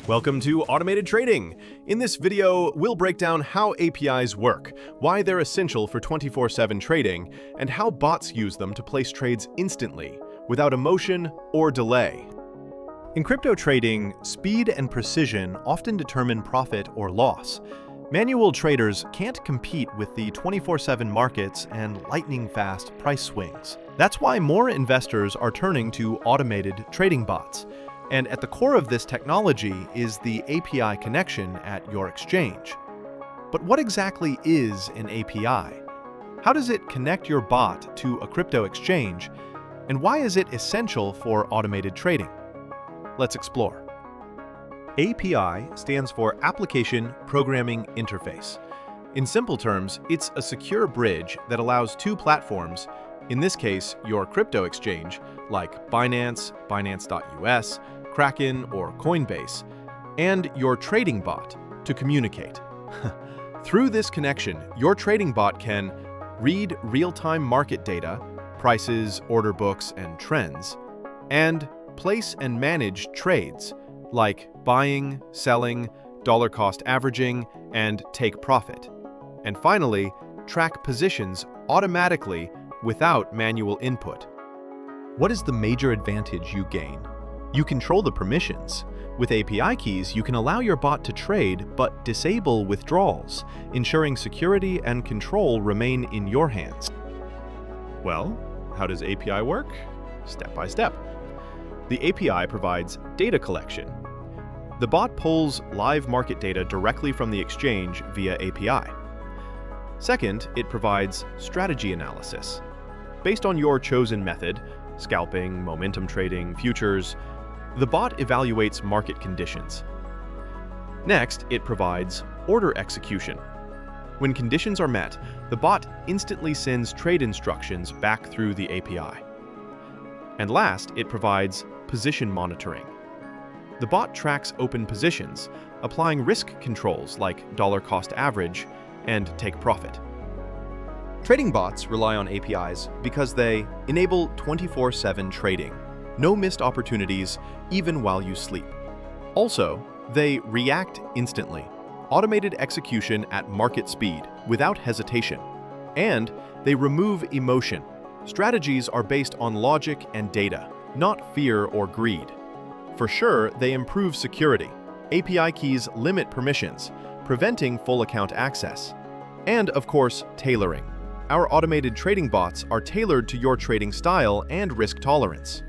Welcome to Automated Trading. In this video, we'll break down how APIs work, why they're essential for 24/7 trading, and how bots use them to place trades instantly, without emotion or delay. In crypto trading, speed and precision often determine profit or loss. Manual traders can't compete with the 24/7 markets and lightning-fast price swings. That's why more investors are turning to automated trading bots. And at the core of this technology is the API connection at your exchange. But what exactly is an API? How does it connect your bot to a crypto exchange? And why is it essential for automated trading? Let's explore. API stands for Application Programming Interface. In simple terms, it's a secure bridge that allows two platforms, in this case your crypto exchange like Binance, Binance.us, Kraken, or Coinbase, and your trading bot to communicate. Through this connection, your trading bot can read real-time market data, prices, order books, and trends, and place and manage trades like buying, selling, dollar cost averaging, and take profit. And finally, track positions automatically without manual input. What is the major advantage you gain? You control the permissions. With API keys, you can allow your bot to trade but disable withdrawals, ensuring security and control remain in your hands. Well, how does API work? Step by step. The API provides data collection. The bot pulls live market data directly from the exchange via API. Second, it provides strategy analysis. Based on your chosen method, scalping, momentum trading, futures, the bot evaluates market conditions. Next, it provides order execution. When conditions are met, the bot instantly sends trade instructions back through the API. And last, it provides position monitoring. The bot tracks open positions, applying risk controls like dollar cost average and take profit. Trading bots rely on APIs because they enable 24/7 trading. No missed opportunities, even while you sleep. Also, they react instantly. Automated execution at market speed, without hesitation. And they remove emotion. Strategies are based on logic and data, not fear or greed. For sure, they improve security. API keys limit permissions, preventing full account access. And, of course, tailoring. Our automated trading bots are tailored to your trading style and risk tolerance.